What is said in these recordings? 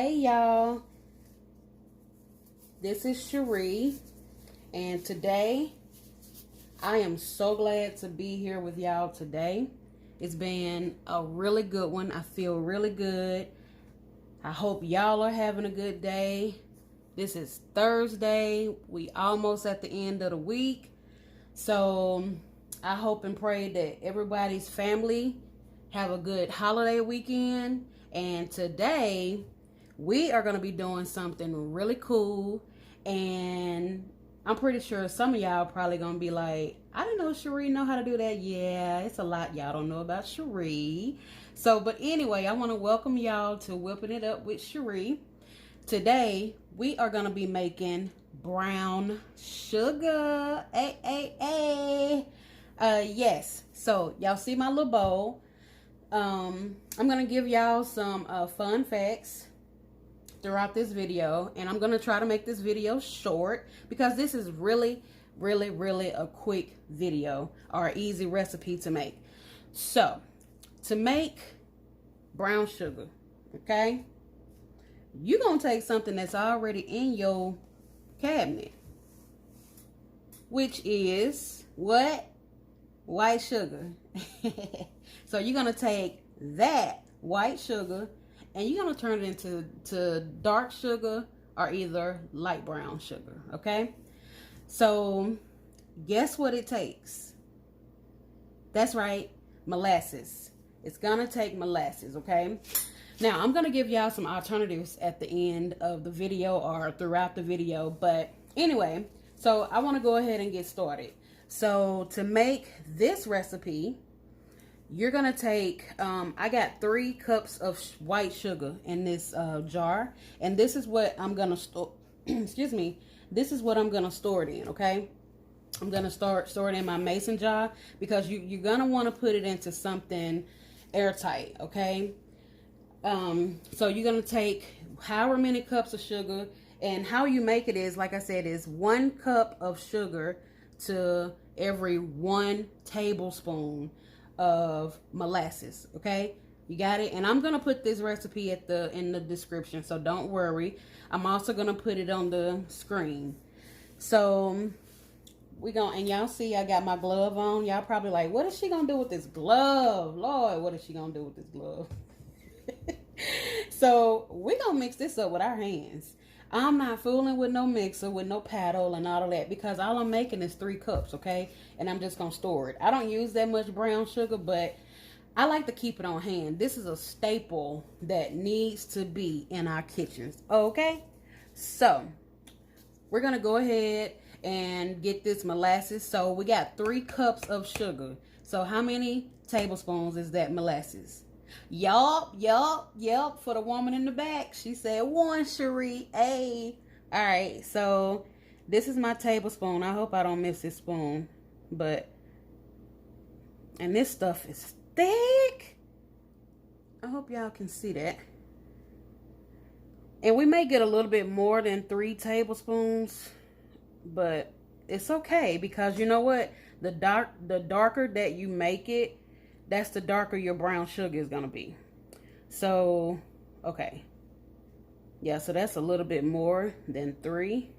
Hey y'all, this is Cherie, and today I am so glad to be here with y'all today. It's been a really good one. I feel really good. I hope y'all are having a good day. This is Thursday. We almost at the end of the week. So I hope and pray that everybody's family have a good holiday weekend. And today we are going to be doing something really cool. And I'm pretty sure some of y'all probably going to be like, I didn't know Cherie know how to do that. Yeah, it's a lot y'all don't know about Cherie. So, but anyway, I want to welcome y'all to Whipping It Up with Cherie. Today, we are going to be making brown sugar. Yes. So, y'all see my little bowl. I'm going to give y'all some fun facts throughout this video. And I'm going to try to make this video short because this is really a quick video or easy recipe to make. So, to make brown sugar, okay? You're going to take something that's already in your cabinet, which is what? White sugar. So you're going to take that white sugar and you're going to turn it into dark sugar or either light brown sugar, okay? So guess what it takes? That's right, molasses. It's going to take molasses, okay? Now, I'm going to give y'all some alternatives at the end of the video or throughout the video. But anyway, so I want to go ahead and get started. So to make this recipe, you're going to take, I got 3 cups of white sugar in this jar. And this is what I'm going to store, excuse me, this is what I'm going to store it in, okay? I'm going to store it in my mason jar because you're going to want to put it into something airtight, okay? So you're going to take however many cups of sugar, and how you make it is, like I said, is 1 cup of sugar to every 1 tablespoon of molasses. Okay, you got it. And I'm going to put this recipe in the description, so don't worry. I'm also going to put it on the screen. So and y'all see I got my glove on. Y'all probably like, what is she going to do with this glove? Lord, what is she going to do with this glove? So we're gonna mix this up with our hands. I'm not fooling with no mixer, with no paddle and all of that, because all I'm making is 3 cups, okay? And I'm just gonna store it. I don't use that much brown sugar, but I like to keep it on hand. This is a staple that needs to be in our kitchens, okay? So we're gonna go ahead and get this molasses. So we got 3 cups of sugar. So how many tablespoons is that molasses? Yup. For the woman in the back, she said 1, Cherie. Hey. All right, so this is my tablespoon. I hope I don't miss this spoon. And this stuff is thick. I hope y'all can see that. And we may get a little bit more than 3 tablespoons, but it's okay because you know what? The darker that you make it, that's the darker your brown sugar is going to be. So, okay. Yeah, so that's a little bit more than 3.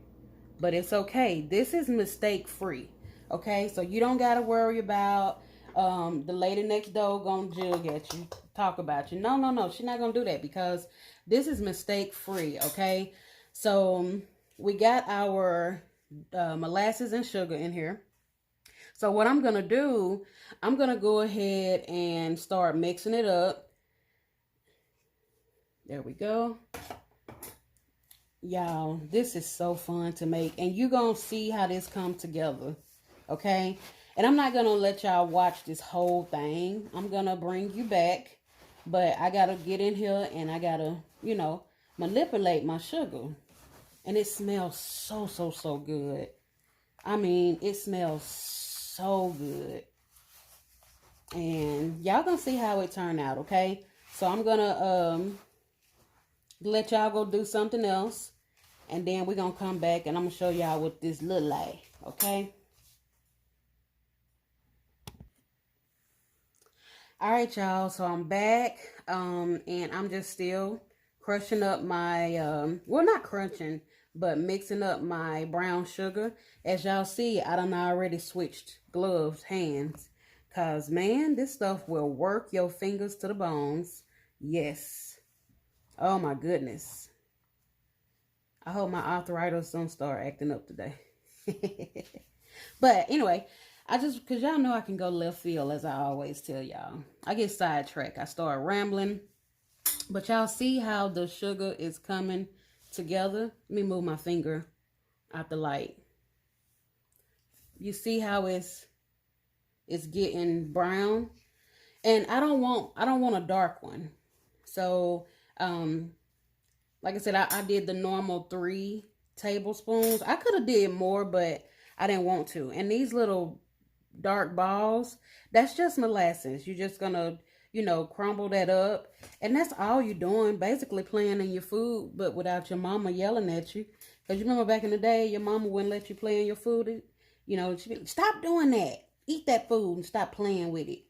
But it's okay. This is mistake free. Okay, so you don't got to worry about the lady next door going to jug at you, talk about you. No. She's not going to do that because this is mistake free. Okay, so we got our molasses and sugar in here. So what I'm going to do, I'm going to go ahead and start mixing it up. There we go. Y'all, this is so fun to make. And you're going to see how this comes together. Okay? And I'm not going to let y'all watch this whole thing. I'm going to bring you back. But I got to get in here and I got to, manipulate my sugar. And it smells so good. I mean, it smells so good. And y'all gonna see how it turned out, okay? So I'm gonna let y'all go do something else, and then we're gonna come back and I'm gonna show y'all what this look like, okay? All right, y'all, so I'm back, and I'm just still crushing up my, well, not crunching, but mixing up my brown sugar. As y'all see, I done already switched gloves, hands. Because, man, this stuff will work your fingers to the bones. Yes. Oh, my goodness. I hope my arthritis don't start acting up today. But anyway, because y'all know I can go left field, as I always tell y'all. I get sidetracked. I start rambling. But y'all see how the sugar is coming together? Let me move my finger out the light. You see how it's getting brown? And I don't want a dark one. So, like I said, I did the normal 3 tablespoons. I could have did more, but I didn't want to. And these little dark balls, that's just molasses. You're just gonna, crumble that up. And that's all you're doing, basically playing in your food, but without your mama yelling at you. Because you remember back in the day, your mama wouldn't let you play in your food. She'd be like, stop doing that. Eat that food and stop playing with it.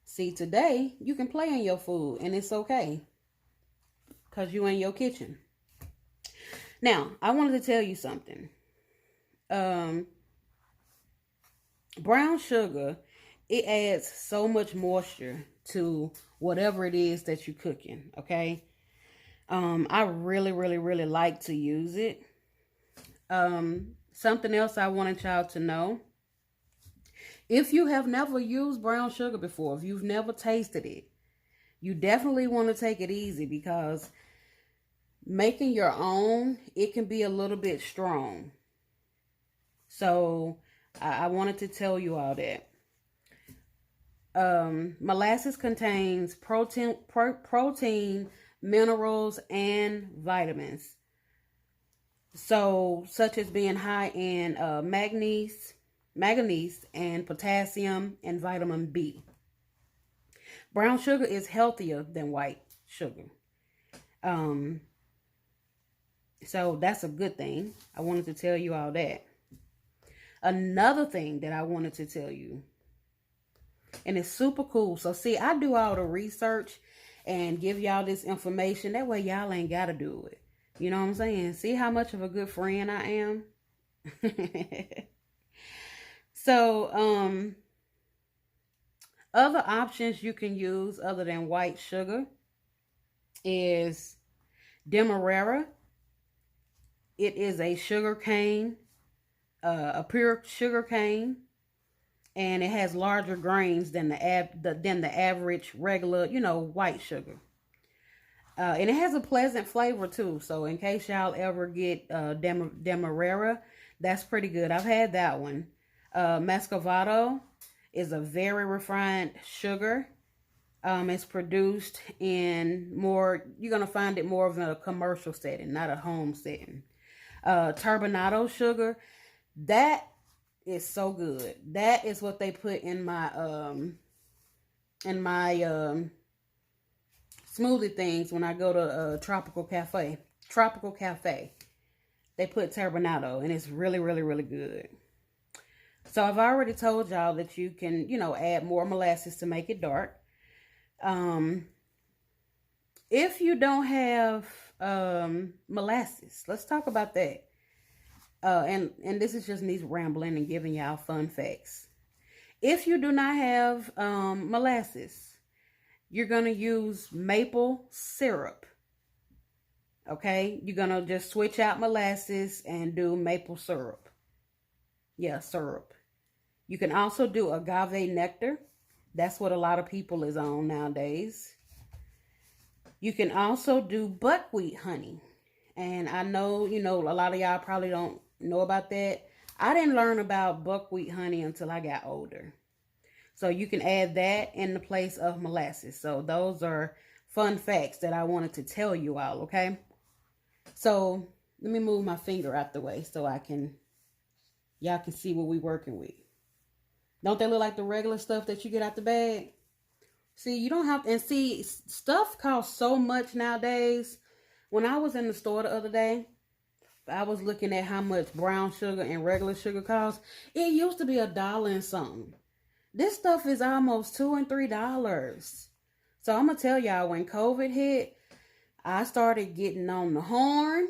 See, today, you can play in your food, and it's okay. Because you in your kitchen. Now, I wanted to tell you something. Brown sugar, it adds so much moisture to whatever it is that you're cooking, okay? I really, really, really like to use it. Something else I wanted y'all to know. If you have never used brown sugar before, if you've never tasted it, you definitely want to take it easy, because making your own, it can be a little bit strong. So I wanted to tell you all that. Molasses contains protein, minerals, and vitamins. So, such as being high in manganese, and potassium, and vitamin B. Brown sugar is healthier than white sugar. So that's a good thing. I wanted to tell you all that. Another thing that I wanted to tell you, and it's super cool. So see, I do all the research and give y'all this information. That way y'all ain't got to do it. You know what I'm saying? See how much of a good friend I am? So, other options you can use other than white sugar is Demerara. It is a sugar cane, a pure sugar cane, and it has larger grains than the average regular, white sugar. And it has a pleasant flavor too. So in case y'all ever get Demerara, that's pretty good. I've had that one. Muscovado is a very refined sugar. It's produced in you're going to find it more of a commercial setting, not a home setting. Turbinado sugar, that is so good. That is what they put in my smoothie things when I go to Tropical Cafe. They put turbinado, and it's really, really, really good. So I've already told y'all that you can, add more molasses to make it dark. If you don't have molasses, let's talk about that. And this is just me rambling and giving y'all fun facts. If you do not have molasses, you're going to use maple syrup. Okay? You're going to just switch out molasses and do maple syrup. Yeah, syrup. You can also do agave nectar. That's what a lot of people is on nowadays. You can also do buckwheat honey. And I know, a lot of y'all probably don't know about that. I didn't learn about buckwheat honey until I got older. So you can add that in the place of molasses. So those are fun facts that I wanted to tell you all, okay? So let me move my finger out the way so y'all can see what we're working with. Don't they look like the regular stuff that you get out the bag? See, you don't have to, and see, stuff costs so much nowadays. When I was in the store the other day, I was looking at how much brown sugar and regular sugar costs. It used to be $1 and something. This stuff is almost $2 and $3. So I'm going to tell y'all, when COVID hit, I started getting on the horn,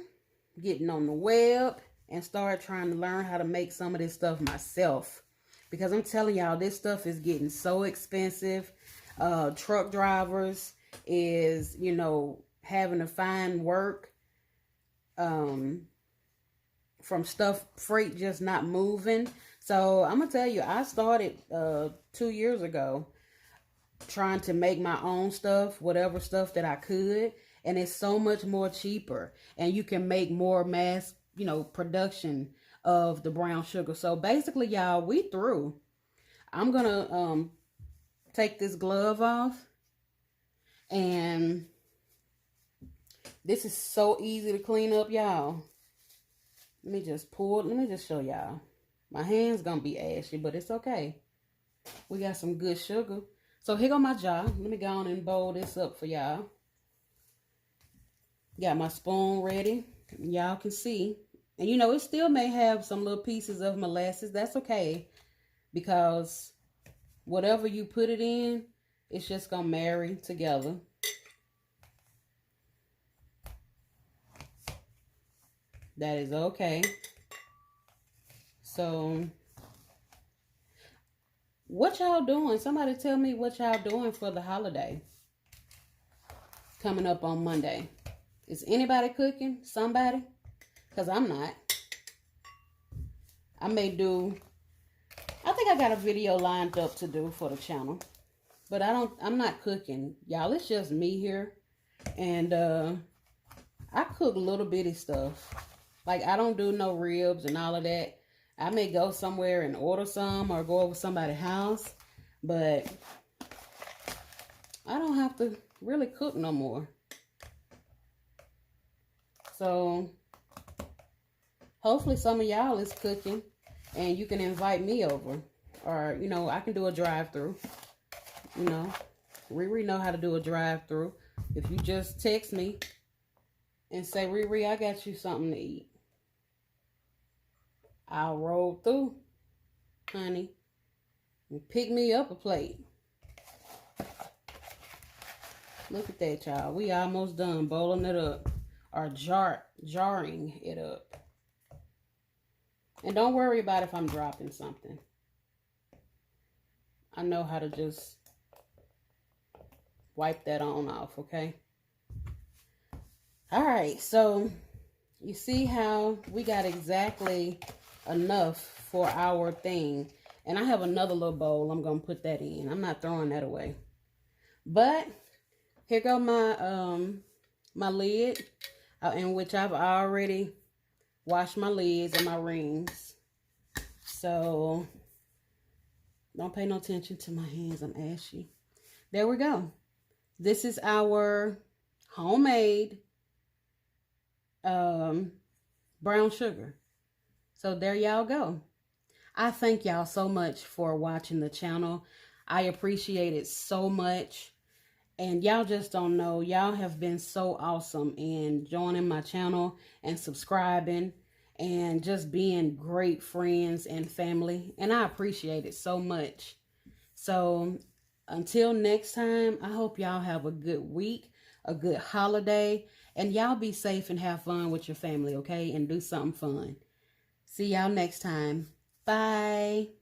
getting on the web, and started trying to learn how to make some of this stuff myself. Because I'm telling y'all, this stuff is getting so expensive. Truck drivers is, you know, having to find work from stuff, freight just not moving. So I'm gonna tell you, I started 2 years ago trying to make my own stuff, whatever stuff that I could, and it's so much more cheaper, and you can make more mass, you know, production of the brown sugar. So basically, y'all, we through. I'm gonna take this glove off, and this is so easy to clean up, y'all. Let me just show y'all. My hand's gonna be ashy, but it's okay. We got some good sugar. So here go my jar. Let me go on and bowl this up for y'all. Got my spoon ready. Y'all can see. And you know, it still may have some little pieces of molasses. That's okay. Because whatever you put it in, it's just gonna marry together. That is okay. So, what y'all doing? Somebody tell me what y'all doing for the holiday coming up on Monday. Is anybody cooking? Somebody? Because I'm not. I think I got a video lined up to do for the channel. But I'm not cooking. Y'all, it's just me here. And I cook little bitty stuff. Like, I don't do no ribs and all of that. I may go somewhere and order some or go over somebody's house. But I don't have to really cook no more. So, hopefully some of y'all is cooking and you can invite me over. Or, you know, I can do a drive-through. You know, Riri know how to do a drive-through. If you just text me and say, Riri, I got you something to eat, I'll roll through, honey, and pick me up a plate. Look at that, y'all. We almost done bowling it up, or jarring it up. And don't worry about if I'm dropping something. I know how to just wipe that on off, okay? All right, so you see how we got exactly enough for our thing. And I have another little bowl. I'm going to put that in. I'm not throwing that away. But here go my my lid, in which I've already washed my lids and my rings. So don't pay no attention to my hands. I'm ashy. There we go. This is our homemade brown sugar. So there y'all go. I thank y'all so much for watching the channel. I appreciate it so much. And y'all just don't know. Y'all have been so awesome in joining my channel and subscribing and just being great friends and family. And I appreciate it so much. So until next time, I hope y'all have a good week, a good holiday, and y'all be safe and have fun with your family, okay? And do something fun. See y'all next time. Bye.